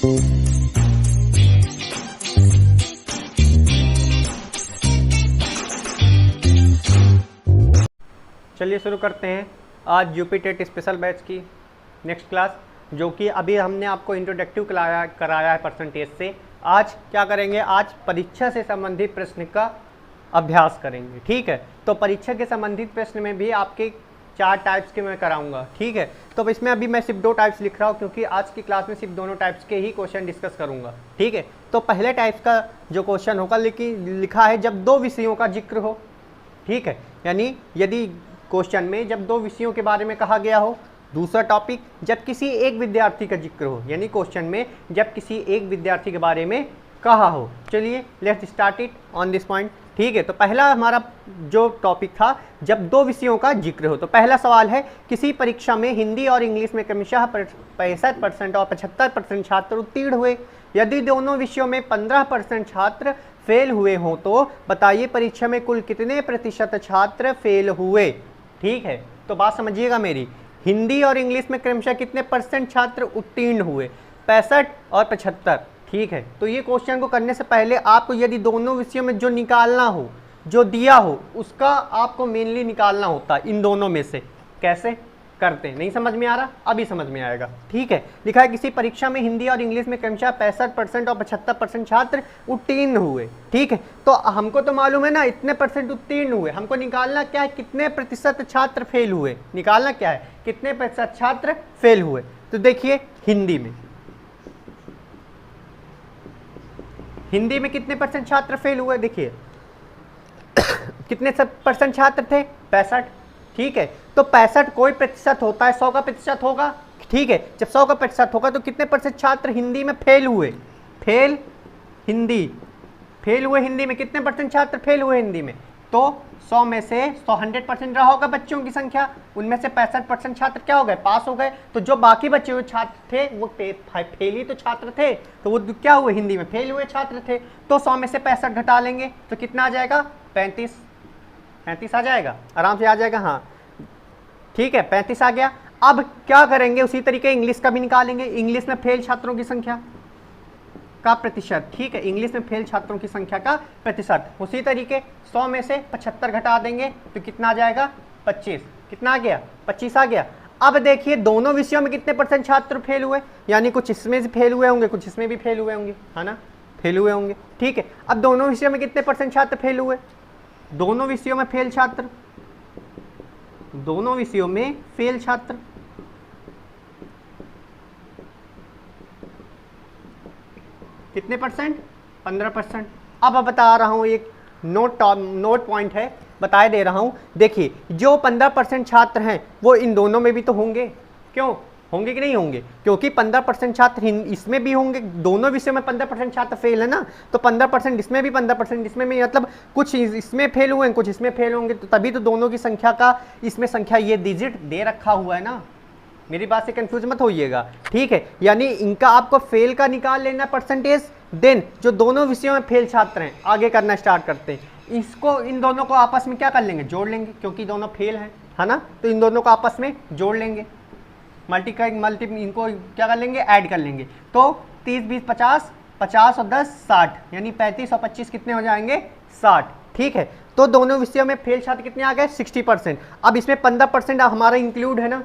चलिए शुरू करते हैं आज यूपी टेट स्पेशल बैच की नेक्स्ट क्लास, जो कि अभी हमने आपको इंट्रोडक्टिव कराया है परसेंटेज से। आज क्या करेंगे, आज परीक्षा से संबंधित प्रश्न का अभ्यास करेंगे। ठीक है, तो परीक्षा के संबंधित प्रश्न में भी आपके 4 टाइप्स के मैं कराऊंगा। ठीक है, तो इसमें अभी मैं सिर्फ 2 टाइप्स लिख रहा हूँ, क्योंकि आज की क्लास में सिर्फ दोनों टाइप्स के ही क्वेश्चन डिस्कस करूंगा। ठीक है, तो पहले टाइप्स का जो क्वेश्चन होगा लिखा है जब 2 विषयों का जिक्र हो। ठीक है, यानी यदि क्वेश्चन में जब 2 विषयों के बारे में कहा गया हो। दूसरा टॉपिक, जब किसी एक विद्यार्थी का जिक्र हो, यानी क्वेश्चन में जब किसी एक विद्यार्थी के बारे में कहा हो। चलिए let's start it on this point. ठीक है, तो पहला हमारा जो टॉपिक था जब 2 विषयों का जिक्र हो। तो पहला सवाल है, किसी परीक्षा में हिंदी और इंग्लिश में क्रमशः 65% और 75% छात्र उत्तीर्ण हुए। यदि दोनों विषयों में 15% छात्र फेल हुए हों तो बताइए परीक्षा में कुल कितने प्रतिशत छात्र फेल हुए। ठीक है, तो बात समझिएगा मेरी, हिंदी और इंग्लिश में क्रमशः कितने परसेंट छात्र उत्तीर्ण हुए, 65 और 75। ठीक है, तो ये क्वेश्चन को करने से पहले आपको यदि दोनों विषयों में जो निकालना हो, जो दिया हो, उसका आपको मेनली निकालना होता है इन दोनों में से। कैसे करते हैं, नहीं समझ में आ रहा, अभी समझ में आएगा। ठीक है, लिखा है किसी परीक्षा में हिंदी और इंग्लिश में क्रमशः 65% और 75% छात्र उत्तीर्ण हुए। ठीक है, तो हमको तो मालूम है ना इतने परसेंट उत्तीर्ण हुए, हमको निकालना क्या है, कितने प्रतिशत छात्र फेल हुए। निकालना क्या है, कितने प्रतिशत छात्र फेल हुए। तो देखिए हिंदी में कितने परसेंट छात्र फेल हुए, देखिए कितने परसेंट छात्र थे, 65। ठीक है, तो 65 कोई प्रतिशत होता है, 100 का प्रतिशत होगा। ठीक है, जब 100 का प्रतिशत होगा तो कितने परसेंट छात्र हिंदी में फेल हुए, फेल हुए हिंदी में कितने परसेंट छात्र फेल हुए हिंदी में। तो 100 में से 100% रहा होगा बच्चों की संख्या, उनमें से 65% छात्र क्या हो गए, पास हो गए। तो जो बाकी बचे हुए छात्र थे वो फेल ही तो छात्र थे, तो वो क्या हुए, हिंदी में फेल हुए छात्र थे। तो 100 में से 65 घटा लेंगे तो कितना आ जाएगा, 35 आ जाएगा, आराम से आ जाएगा। हाँ ठीक है, 35 आ गया। अब क्या करेंगे, उसी तरीके इंग्लिश का भी निकालेंगे, इंग्लिश में फेल छात्रों की संख्या का प्रतिशत। ठीक है, इंग्लिश में फेल छात्रों की संख्या का प्रतिशत। उसी तरीके 100 में से 75 घटा देंगे तो कितना आ जाएगा, 25। कितना आ गया, 25 आ गया। अब देखिए दोनों विषयों में कितने परसेंट छात्र फेल हुए, यानी कुछ इसमें फेल हुए होंगे, कुछ इसमें भी फेल हुए होंगे, है ना, फेल हुए होंगे। ठीक है, अब दोनों विषयों में कितने परसेंट छात्र फेल हुए, दोनों विषयों में फेल छात्र, दोनों विषयों में फेल छात्र कितने परसेंट, 15%। अब बता रहा हूं, एक नोट पॉइंट है, बताए दे रहा हूं। देखिए जो 15% छात्र हैं वो इन दोनों में भी तो होंगे, क्यों होंगे कि नहीं होंगे, क्योंकि 15% छात्र इसमें भी होंगे, दोनों विषयों में 15% छात्र फेल है ना, तो 15% इसमें भी 15% इसमें भी, मतलब कुछ इसमें फेल हुए हैं, कुछ इसमें फेल होंगे, तो तभी तो दोनों की संख्या का इसमें संख्या ये डिजिट दे रखा हुआ है ना। मेरी बात से कंफ्यूज मत होइएगा। ठीक है, यानी इनका आपको फेल का निकाल लेना परसेंटेज, देन जो दोनों विषयों में फेल छात्र हैं आगे करना स्टार्ट करते हैं। इसको इन दोनों को आपस में क्या कर लेंगे, जोड़ लेंगे, क्योंकि दोनों फेल हैं, है ना, तो इन दोनों को आपस में जोड़ लेंगे, मल्टी इनको क्या कर लेंगे, ऐड कर लेंगे। तो 30 20 50, 50 और 10 60, यानी 35 और 25 कितने हो जाएंगे, 60। ठीक है, तो दोनों विषयों में फेल छात्र कितने आ गए, 60%। अब इसमें 15% हमारा इंक्लूड है ना,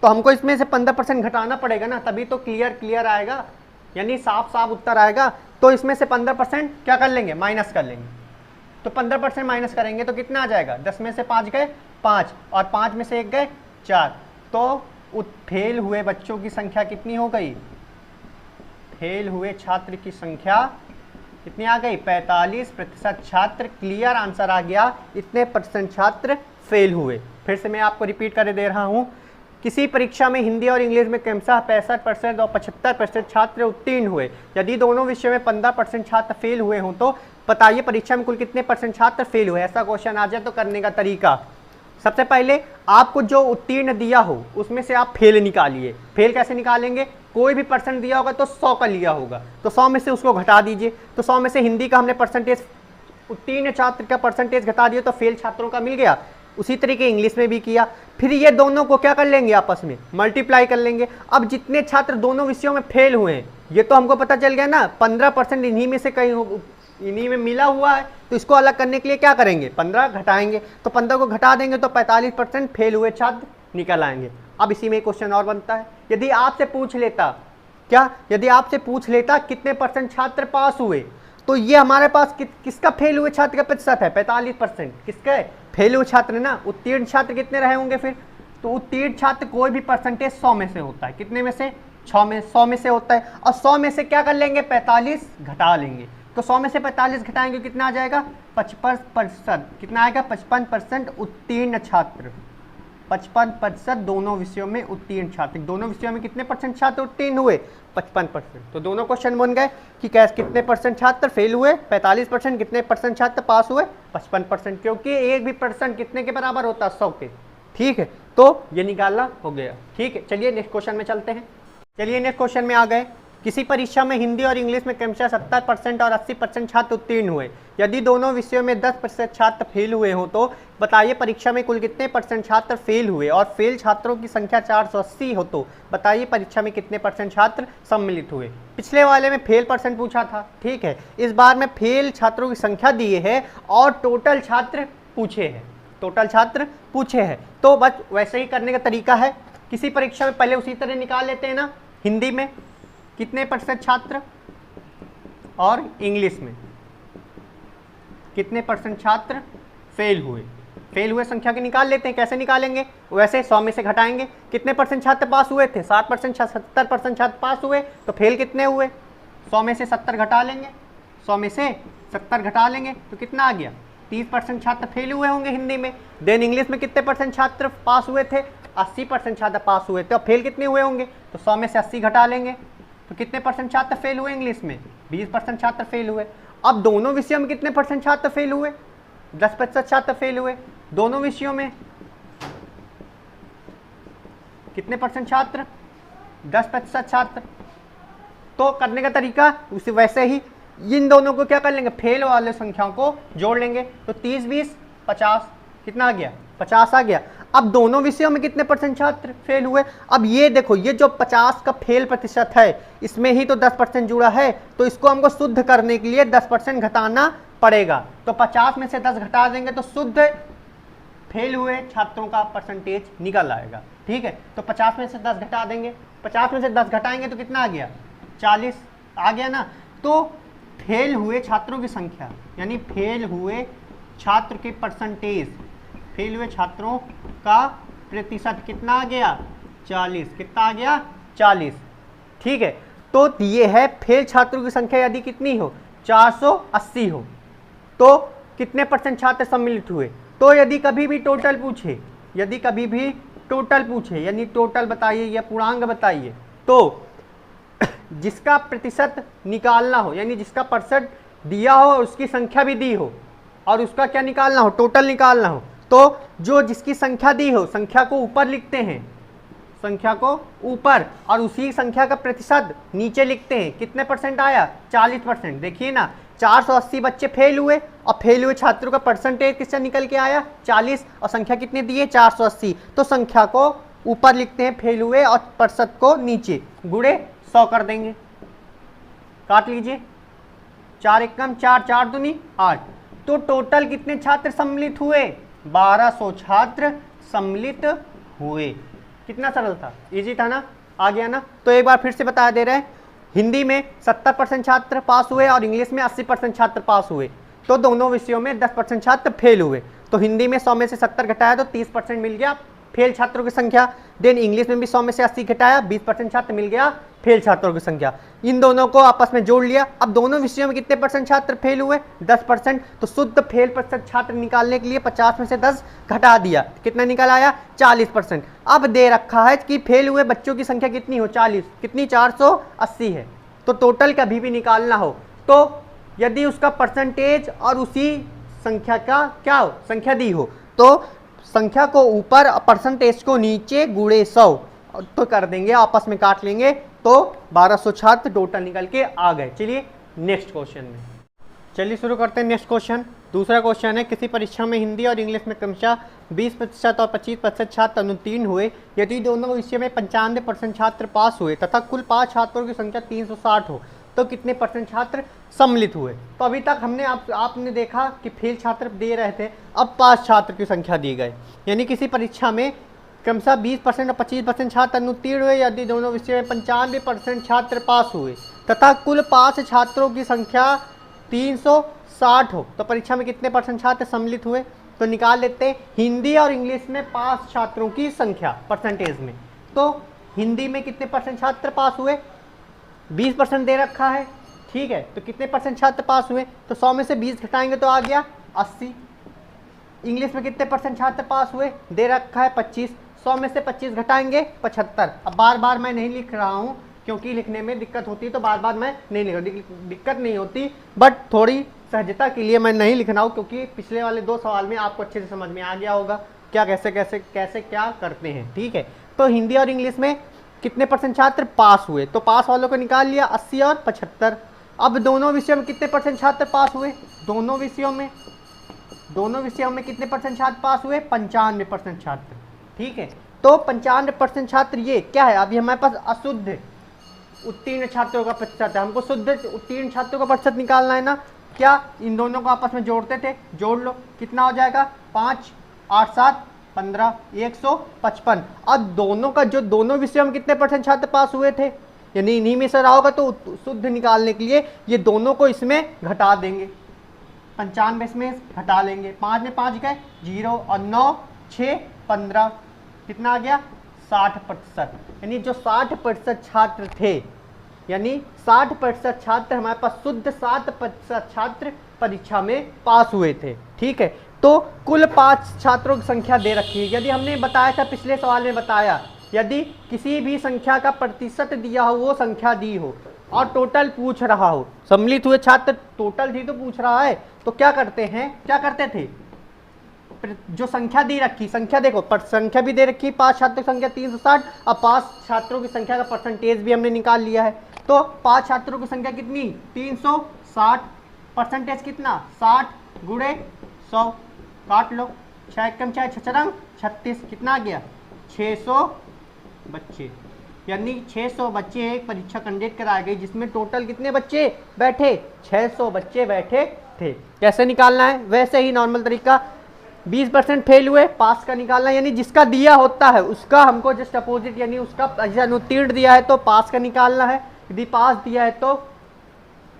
तो हमको इसमें से 15% घटाना पड़ेगा ना, तभी तो क्लियर आएगा, यानी साफ उत्तर आएगा। तो इसमें से 15% क्या कर लेंगे, माइनस कर लेंगे। तो 15% माइनस करेंगे तो कितना आ जाएगा, 10 में से 5 गए 5, और 5 में से 1 गए 4। तो फेल हुए बच्चों की संख्या कितनी हो गई, फेल हुए छात्र की संख्या कितनी आ गई, 45% छात्र। क्लियर आंसर आ गया, इतने परसेंट छात्र फेल हुए। फिर से मैं आपको रिपीट कर दे रहा हूं, किसी परीक्षा में हिंदी और इंग्लिश में क्रमशः 65% और 75% छात्र उत्तीर्ण हुए। यदि दोनों विषयों में 15% छात्र फेल हुए हों तो बताइए परीक्षा में कुल कितने परसेंट छात्र फेल हुए। ऐसा क्वेश्चन आ जाए तो करने का तरीका, सबसे पहले आपको जो उत्तीर्ण दिया हो उसमें से आप फेल निकालिए। फेल कैसे निकालेंगे, कोई भी परसेंट दिया होगा तो 100 का लिया होगा, तो 100 में से उसको घटा दीजिए। तो 100 में से हिंदी का हमने परसेंटेज, उत्तीर्ण छात्र का परसेंटेज घटा दिया तो फेल छात्रों का मिल गया उसी तरीके इंग्लिश में भी किया। फिर ये दोनों को क्या कर लेंगे, आपस में मल्टीप्लाई कर लेंगे। अब जितने छात्र दोनों विषयों में फेल हुए हैं, ये तो हमको पता चल गया ना, 15% इन्हीं में से कहीं इन्हीं में मिला हुआ है, तो इसको अलग करने के लिए क्या करेंगे, 15 घटाएंगे, तो 15 को घटा देंगे तो 45% फेल हुए छात्र निकल आएंगे। अब इसी में एक क्वेश्चन और बनता है, यदि आपसे पूछ लेता यदि आपसे पूछ लेता कितने % छात्र पास हुए, तो ये हमारे पास किसका फेल हुए छात्र का प्रतिशत है, 45%। किसका है, फेल हुए छात्र ना। उत्तीर्ण छात्र कितने रहे होंगे फिर, तो उत्तीर्ण छात्र कोई भी परसेंटेज 100 में से होता है, कितने में से, 100 में से होता है। और 100 में से क्या कर लेंगे, 45 घटा लेंगे, तो 100 में से 45 घटाएंगे कितना आ जाएगा, 55%। कितना आएगा, 55% उत्तीर्ण छात्र, 55% दोनों विषयों में उत्तीर्ण छात्र। दोनों विषयों में कितने % छात्र उत्तीर्ण हुए, 55%। तो दोनों क्वेश्चन बन गए कि कैसे कितने % छात्र फेल हुए, 45%, कितने % छात्र पास हुए, 55%, क्योंकि एक भी % कितने के बराबर होता है, 100 के। ठीक है, तो ये निकालना हो गया। ठीक है, चलिए नेक्स्ट क्वेश्चन में चलते हैं। चलिए नेक्स्ट क्वेश्चन में आ गए, किसी परीक्षा में हिंदी और इंग्लिश में क्रमशः 70% और 80% छात्र उत्तीर्ण हुए, यदि दोनों विषयों में 10% छात्र फेल हुए हों तो बताइए परीक्षा में कुल कितने % छात्र फेल हुए, और फेल छात्रों की संख्या 480 हो तो बताइए परीक्षा में कितने % छात्र सम्मिलित हुए। पिछले वाले में फेल % पूछा था, ठीक है, इस बार में फेल छात्रों की संख्या दिए है और टोटल छात्र पूछे हैं, टोटल छात्र पूछे हैं। तो बस वैसे ही करने का तरीका है, किसी परीक्षा में पहले उसी तरह निकाल लेते हैं ना, हिंदी में कितने % छात्र और इंग्लिश में कितने % छात्र फेल हुए, फेल हुए संख्या के निकाल लेते हैं। कैसे निकालेंगे, वैसे 100 में से घटाएंगे, कितने % छात्र पास हुए थे, 60%, 70% छात्र पास हुए, तो फेल कितने हुए, 100 में से 70 घटा लेंगे, 100 में से 70 घटा लेंगे तो कितना आ गया, 30% छात्र फेल हुए होंगे हिंदी में। देन इंग्लिश में कितने % छात्र पास हुए थे, 80% छात्र पास हुए थे, और फेल कितने हुए होंगे, तो 100 में से 80 घटा लेंगे, तो कितने % छात्र फेल हुए इंग्लिश में, 20% छात्र फेल हुए। अब दोनों विषयों में कितने % छात्र फेल हुए, 10% छात्र फेल हुए। दोनों विषयों में कितने % छात्र, 10% छात्र। तो करने का तरीका उसी वैसे ही इन दोनों को क्या कर लेंगे, फेल वाले संख्याओं को जोड़ लेंगे, तो 30 20 50, कितना आ गया, 50 आ गया। अब दोनों विषयों में कितने % छात्र फेल हुए, अब ये देखो, ये जो 50 का फेल प्रतिशत है इसमें ही तो 10% जुड़ा है, तो इसको हमको शुद्ध करने के लिए 10% घटाना पड़ेगा। तो 50 में से 10 घटा देंगे तो शुद्ध फेल हुए छात्रों का परसेंटेज निकल आएगा। ठीक है, तो 50 में से 10 घटा देंगे, 50 में से 10 घटाएंगे तो कितना आ गया, 40 आ गया ना। तो फेल हुए छात्रों की संख्या, यानी फेल हुए छात्र के परसेंटेज, फेल हुए छात्रों का प्रतिशत कितना आ गया, 40। कितना आ गया, 40। ठीक है, तो ये है फेल छात्रों की संख्या यदि कितनी हो, 480 हो, तो कितने % छात्र सम्मिलित हुए। तो यदि कभी भी टोटल पूछे, यदि कभी भी टोटल पूछे, यानी टोटल बताइए या पूर्णांक बताइए, तो जिसका प्रतिशत निकालना हो, यानी जिसका % दिया हो और उसकी संख्या भी दी हो, और उसका क्या निकालना हो, टोटल निकालना हो, तो जो जिसकी संख्या दी हो, संख्या को ऊपर लिखते हैं, संख्या को ऊपर, और उसी संख्या का प्रतिशत नीचे लिखते हैं। कितने % आया, 40%। देखिए ना, 480 बच्चे फेल हुए, और फेल हुए छात्रों का परसेंटेज किससे निकल के आया, 40, और संख्या कितनी दी है, 480। तो संख्या को ऊपर लिखते हैं फेल हुए, और प्रतिशत को नीचे, गुणे 100 कर देंगे, काट लीजिए, 4 एकम 4, 4 दूनी 8। तो टोटल कितने छात्र सम्मिलित हुए, 1200 छात्र सम्मिलित हुए। कितना सरल था, इजी था ना, आ गया ना। तो एक बार फिर से बता दे रहे हैं, हिंदी में 70% छात्र पास हुए और इंग्लिश में 80% छात्र पास हुए, तो दोनों विषयों में 10% छात्र फेल हुए। तो हिंदी में 100 में से 70 घटाया तो 30% मिल गया फेल छात्रों की संख्या। देन इंग्लिश में भी 100 में से 80 घटाया, 20% छात्र मिल गया फेल छात्रों की संख्या। इन दोनों को आपस में जोड़ लिया। अब दोनों विषयों में कितने % छात्र फेल हुए, 10%। तो शुद्ध फेल प्रतिशत छात्र निकालने के लिए 50 में से 10 घटा दिया, कितना निकल आया, 40%। अब दे रखा है कि फेल हुए बच्चों की संख्या कितनी हो, 40, कितनी, 480 है। तो टोटल कभी भी निकालना हो तो यदि उसका परसेंटेज और उसी संख्या का क्या हो, संख्या दी हो, तो संख्या को ऊपर परसेंटेज को नीचे गुणे 100 तो कर देंगे, आपस में काट लेंगे, तो 1200 छात्र टोटल निकल के आ गए। चलिए नेक्स्ट क्वेश्चन में, चलिए शुरू करते हैं नेक्स्ट क्वेश्चन। दूसरा क्वेश्चन है, किसी परीक्षा में हिंदी और इंग्लिश में क्रमशः 20% और 25% छात्र अनुत्तीर्ण हुए, यदि दोनों विषय में 95% छात्र पास हुए तथा कुल पास छात्रों की संख्या 360 हो तो कितने परसेंट छात्र सम्मिलित हुए। तो अभी तक हमने आपने देखा कि फेल छात्र दे रहे थे, अब पास छात्र की संख्या दी गई। यानी किसी परीक्षा में क्रमशः 20% और 25% छात्र अनुत्तीर्ण हुए यदि दोनों विषय में 95% छात्र पास हुए तथा कुल पास छात्रों की संख्या 360 हो तो परीक्षा में कितने परसेंट छात्र सम्मिलित हुए। तो निकाल लेते हैं हिंदी और इंग्लिश में पास छात्रों की संख्या परसेंटेज में। तो हिंदी में कितने परसेंट छात्र पास हुए, 20% दे रखा है, ठीक है। तो कितने परसेंट छात्र पास हुए, तो 100 में से 20 घटाएंगे तो आ गया 80। इंग्लिश में कितने परसेंट छात्र पास हुए, दे रखा है 25, 100 में से 25 घटाएंगे 75। अब बार बार मैं नहीं लिख रहा हूँ क्योंकि लिखने में दिक्कत होती है, तो बार बार मैं नहीं लिख रहा, दिक्कत नहीं होती, बट थोड़ी सहजता के लिए मैं नहीं लिख रहा हूँ क्योंकि पिछले वाले 2 सवाल में आपको अच्छे से समझ में आ गया होगा क्या कैसे कैसे कैसे क्या करते हैं, ठीक है। तो हिंदी और इंग्लिश में कितने परसेंट छात्र पास हुए, तो पास वालों को निकाल लिया 80 और 75। अब दोनों विषयों में कितने परसेंट छात्र पास हुए, दोनों विषयों में कितने परसेंट छात्र पास हुए, 95% छात्र, ठीक है। तो 95% छात्र ये क्या है, अभी हमारे पास अशुद्ध उत्तीर्ण छात्रों का प्रतिशत है, हमको शुद्ध उत्तीर्ण छात्रों का प्रतिशत निकालना है ना। क्या इन दोनों को आपस में जोड़ते थे, जोड़ लो, कितना हो जाएगा 5 8 7 15 155। अब दोनों का जो दोनों विषयों में कितने परसेंट छात्र पास हुए थे, यानी इन्हीं में से रहा होगा, तो शुद्ध निकालने के लिए ये दोनों को इसमें घटा देंगे, 95 इसमें घटा लेंगे, 5 में 5 गए 0 और 9 6 15, कितना आ गया 60%। यानी जो 60% छात्र थे, यानी 60% छात्र हमारे पास शुद्ध 60% छात्र परीक्षा में पास हुए थे, ठीक है। तो कुल 5 छात्रों की संख्या दे रखी है। यदि हमने बताया था पिछले सवाल में बताया, यदि किसी भी संख्या का प्रतिशत दिया हो, वो संख्या दी हो और टोटल पूछ रहा हो, सम्मिलित हुए छात्र टोटल थी तो पूछ रहा है, तो क्या करते थे, जो संख्या दी रखी, संख्या देखो संख्या भी दे रखी, 5 छात्रों की संख्या 360, अब 5 छात्रों की संख्या का परसेंटेज भी हमने निकाल लिया है। तो 5 छात्रों की संख्या कितनी 360, परसेंटेज कितना 60 गुणे 100, काट लो, 6 एकम 6 छचरंग 36, कितना आ गया 600 बच्चे। यानी 600 बच्चे एक परीक्षा कंडक्ट कराई गई जिसमें टोटल कितने बच्चे बैठे, 600 बच्चे बैठे थे। कैसे निकालना है, वैसे ही नॉर्मल तरीका, 20% फेल हुए, पास का निकालना, यानी जिसका दिया होता है उसका हमको जस्ट अपोजिट, यानी उसका अनुत्तीर्ण दिया है तो पास का निकालना है, यदि पास दिया है तो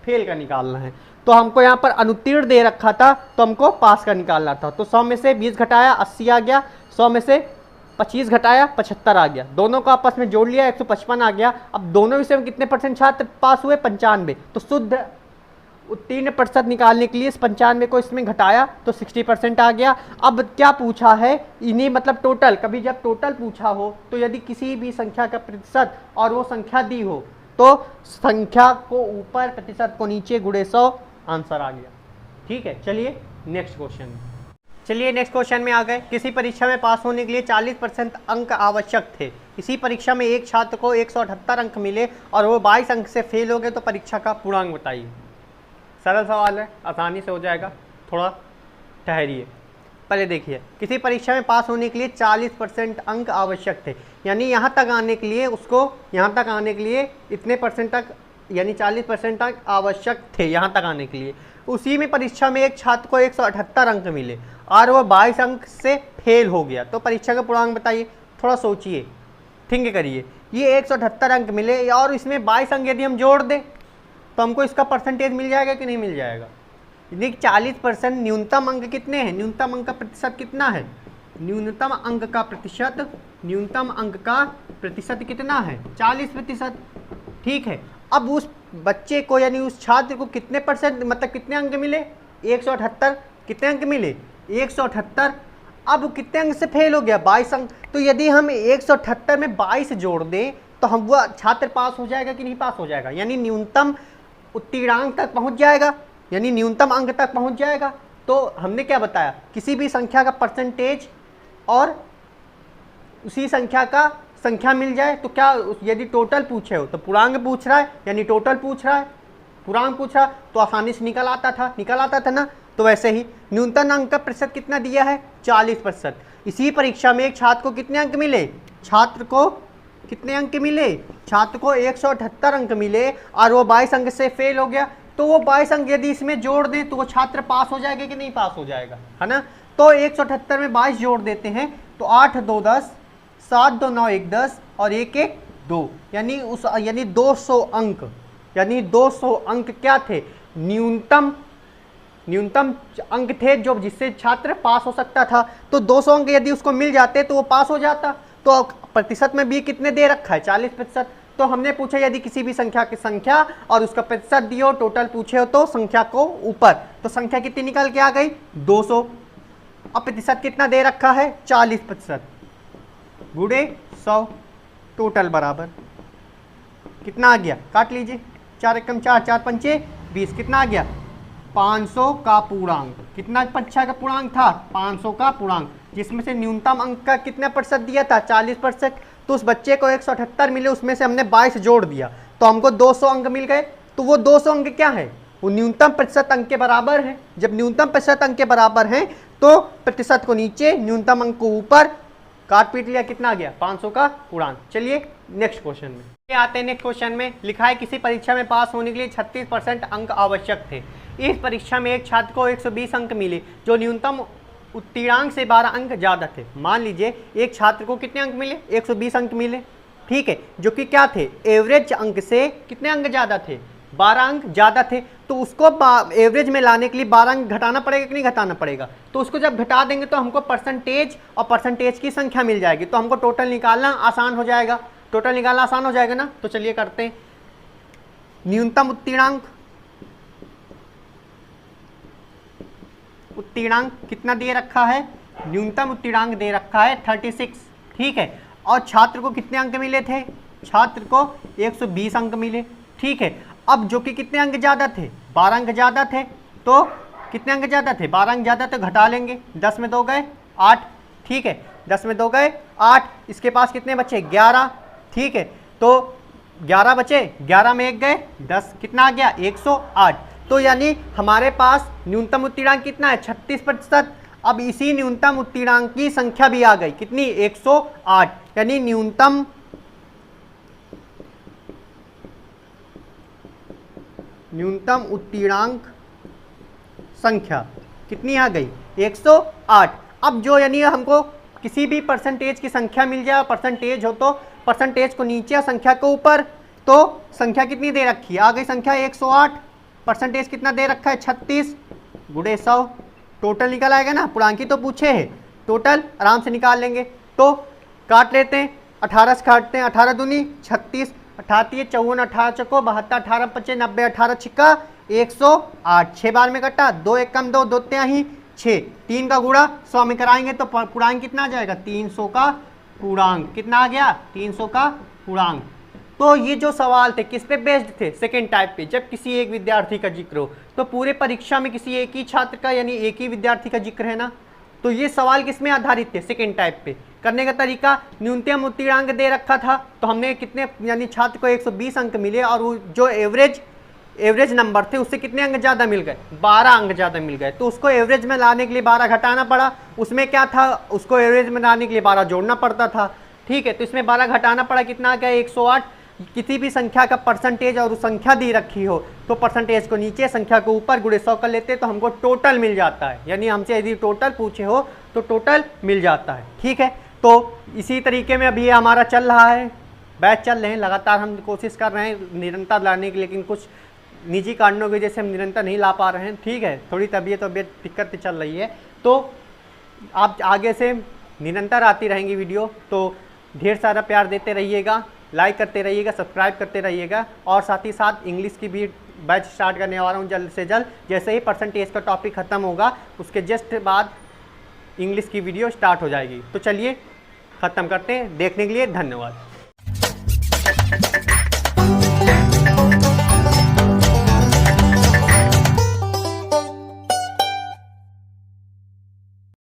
फेल का निकालना है। तो हमको यहाँ पर अनुत्तीर्ण दे रखा था तो हमको पास का निकालना था। तो 100 में से 20 घटाया 80 आ गया, 100 में से 25 घटाया 75 आ गया, दोनों को आपस में जोड़ लिया 155 आ गया। अब दोनों विषय में कितने परसेंट छात्र पास हुए, 95। तो शुद्ध उत्तीर्ण प्रतिशत निकालने के लिए इस 95 को इसमें घटाया तो 60% आ गया। अब क्या पूछा है, इन्हीं मतलब टोटल, कभी जब टोटल पूछा हो तो यदि किसी भी संख्या का प्रतिशत और वो संख्या दी हो तो संख्या को ऊपर प्रतिशत को नीचे गुणे 100, आंसर आ गया, ठीक है। चलिए नेक्स्ट क्वेश्चन में आ गए। किसी परीक्षा में पास होने के लिए 40% अंक आवश्यक थे, इसी परीक्षा में एक छात्र को 178 अंक मिले और वो 22 अंक से फेल हो गए, तो परीक्षा का पूर्णांक बताइए। सरल सवाल है, आसानी से हो जाएगा, थोड़ा ठहरिए। पहले देखिए, किसी परीक्षा में पास होने के लिए 40% अंक आवश्यक थे, यानी यहाँ तक आने के लिए उसको, यहाँ तक आने के लिए इतने परसेंट तक, यानी 40% तक आवश्यक थे यहाँ तक आने के लिए। उसी में परीक्षा में एक छात्र को 178 अंक मिले और वह 22 अंक से फेल हो गया, तो परीक्षा का पूर्णांक बताइए। थोड़ा सोचिए, थिंक करिए, ये 178 अंक मिले और इसमें 22 अंक यदि हम जोड़ दें तो हमको इसका परसेंटेज मिल जाएगा कि नहीं मिल जाएगा। यानी 40% न्यूनतम अंक कितने हैं, न्यूनतम अंक का प्रतिशत कितना है, न्यूनतम अंक का प्रतिशत कितना है, 40%, ठीक है। अब उस बच्चे को यानी उस छात्र को कितने परसेंट, मतलब कितने अंक मिले, 178, कितने अंक मिले 178। अब कितने अंक से फेल हो गया, 22 अंक। तो यदि हम 178 में 22 जोड़ दें तो हम वो छात्र पास हो जाएगा कि नहीं पास हो जाएगा, यानी न्यूनतम उत्तीर्णांक तक पहुंच जाएगा, यानी न्यूनतम अंक तक पहुंच जाएगा। तो हमने क्या बताया, किसी भी संख्या का परसेंटेज और उसी संख्या का संख्या मिल जाए तो क्या, यदि टोटल पूछे हो तो पूर्णांक पूछ रहा है, यानी टोटल पूछ रहा है, पूर्णांक पूछ रहा है, तो आसानी से निकल आता था ना। तो वैसे ही न्यूनतम अंक का प्रतिशत कितना दिया है 40%। इसी परीक्षा में एक छात्र को कितने अंक मिले, छात्र को कितने अंक मिले, छात्र को 178 अंक मिले और वो 22 अंक से फेल हो गया। तो वो 22 अंक यदि इसमें जोड़ दें तो वो छात्र पास हो जाएगा कि नहीं पास हो जाएगा, है ना। तो 178 में 22 जोड़ देते हैं तो 8 2 10, 7 2 9 1 10 और 1 1 2, यानी 200 अंक, यानी 200 अंक क्या थे, न्यूनतम अंक थे जो जिससे छात्र पास हो सकता था। तो 200 अंक यदि उसको मिल जाते तो वो पास हो जाता। तो प्रतिशत में भी कितने दे रखा है 40%। तो हमने पूछा यदि किसी भी संख्या की संख्या और उसका प्रतिशत दियो, टोटल पूछे हो तो संख्या को ऊपर, तो संख्या कितनी निकल के आ गई 200। अब प्रतिशत कितना दे रखा है 40%, गुणे 100, टोटल बराबर कितना आ गया, काट लीजिए, 4 एकम 4, 4 पंचे 20, कितना आ गया 500 का पूर्णांक। कितना परीक्षा का पूर्णांक था 500 का पूर्णांक, जिसमें से न्यूनतम अंक का कितना प्रतिशत दिया था 40%। तो उस बच्चे को 178 मिले, उसमें से हमने 22 जोड़ दिया तो हमको 200 अंक मिल गए। तो वो 200 अंक क्या है, वो न्यूनतम प्रतिशत अंक के बराबर है। जब न्यूनतम प्रतिशत अंक के बराबर हैं तो प्रतिशत को नीचे, न्यूनतम अंक को ऊपर, काट पीट लिया, कितना आ गया 500 का पूर्णांक। चलिए नेक्स्ट क्वेश्चन में आते हैं। नेक्स्ट क्वेश्चन में लिखा है किसी परीक्षा में पास होने के लिए 36% अंक आवश्यक थे। इस परीक्षा में एक छात्र को 120 अंक मिले जो न्यूनतम उत्तीर्णांक से 12 अंक ज़्यादा थे। मान लीजिए एक छात्र को कितने अंक मिले 120 अंक मिले, ठीक है, जो कि क्या थे एवरेज अंक से कितने अंक ज़्यादा थे 12 अंक ज़्यादा थे। तो उसको एवरेज में लाने के लिए 12 अंक घटाना पड़ेगा कि नहीं घटाना पड़ेगा। तो उसको जब घटा देंगे तो हमको परसेंटेज और परसेंटेज की संख्या मिल जाएगी, तो हमको टोटल निकालना आसान हो जाएगा। टोटल निकालना आसान हो जाएगा ना। तो चलिए करते हैं। न्यूनतम उत्तीर्णांक कितना दे रखा है, न्यूनतम उत्तीर्णांक दे रखा है 36, ठीक है। और छात्र को कितने अंक मिले थे, छात्र को 120 अंक मिले, ठीक है। अब जो कि कितने अंक ज़्यादा थे 12 अंक ज़्यादा थे, तो कितने अंक ज़्यादा थे 12 अंक ज़्यादा, तो घटा लेंगे, 10 में 2 गए 8, ठीक है, 10 में 2 गए 8, इसके पास कितने बचे 11, ठीक है। तो 11 बचे, 11 में 1 गए 10, कितना आ गया 108। तो यानी हमारे पास न्यूनतम उत्तीर्णांक कितना है 36%। अब इसी न्यूनतम उत्तीर्णांक की संख्या भी आ गई कितनी 108, यानी न्यूनतम उत्तीर्णांक संख्या कितनी आ गई 108। अब जो यानी हमको किसी भी परसेंटेज की संख्या मिल जाए, परसेंटेज हो तो परसेंटेज को नीचे और संख्या को ऊपर, तो संख्या कितनी दे रखी है आ गई संख्या 108, परसेंटेज कितना दे रखा है 36, गुणे 100, टोटल निकल आएगा ना। पूर्णांकी तो पूछे है, टोटल आराम से निकाल लेंगे। तो काट लेते हैं, 18 से काटते हैं, 18 दूनी 36, 88 54, 18 चौको 72, 18 पचे 90, 18 छिक्का 108, 6 बार में कटा, 2 एक कम 2, 2 त्याही 6, 3 का गुणा 100 में कराएंगे तो पूर्णांक कितना आ जाएगा 300 का पूर्णांक। कितना आ गया 300 का पूर्णांक। तो ये जो सवाल थे किस पे बेस्ड थे, सेकेंड टाइप पे। जब किसी एक विद्यार्थी का जिक्र हो तो पूरे परीक्षा में किसी एक ही छात्र का यानी एक ही विद्यार्थी का जिक्र है ना, तो ये सवाल किस में आधारित थे सेकेंड टाइप पे। करने का तरीका, न्यूनतम उत्तीर्णांक दे रखा था तो हमने कितने यानी छात्र को 120 अंक मिले और वो जो एवरेज नंबर थे उससे कितने अंक ज़्यादा मिल गए 12 अंक ज़्यादा मिल गए। तो उसको एवरेज में लाने के लिए 12 घटाना पड़ा, उसमें क्या था उसको एवरेज में लाने के लिए 12 जोड़ना पड़ता था, ठीक है। तो इसमें 12 घटाना पड़ा, कितना आ गया 108। किसी भी संख्या का परसेंटेज और संख्या दी रखी हो तो परसेंटेज को नीचे संख्या को ऊपर गुणे 100 कर लेते तो हमको टोटल मिल जाता है, यानी हमसे यदि टोटल पूछे हो तो टोटल मिल जाता है, ठीक है। तो इसी तरीके में अभी हमारा चल रहा है, बैच चल रहे हैं, लगातार हम कोशिश कर रहे हैं निरंतर लाने की, लेकिन कुछ निजी कारणों की वजह से हम निरंतर नहीं ला पा रहे हैं, ठीक है। थोड़ी तबीयत दिक्कत चल रही है, तो आप आगे से निरंतर आती रहेंगी वीडियो, तो ढेर सारा प्यार देते रहिएगा, लाइक करते रहिएगा, सब्सक्राइब करते रहिएगा। और साथ ही साथ इंग्लिश की भी बैच स्टार्ट करने वाला हूँ जल्द से जल्द। जैसे ही परसेंटेज का टॉपिक ख़त्म होगा उसके जस्ट बाद इंग्लिश की वीडियो स्टार्ट हो जाएगी। तो चलिए ख़त्म करते हैं, देखने के लिए धन्यवाद।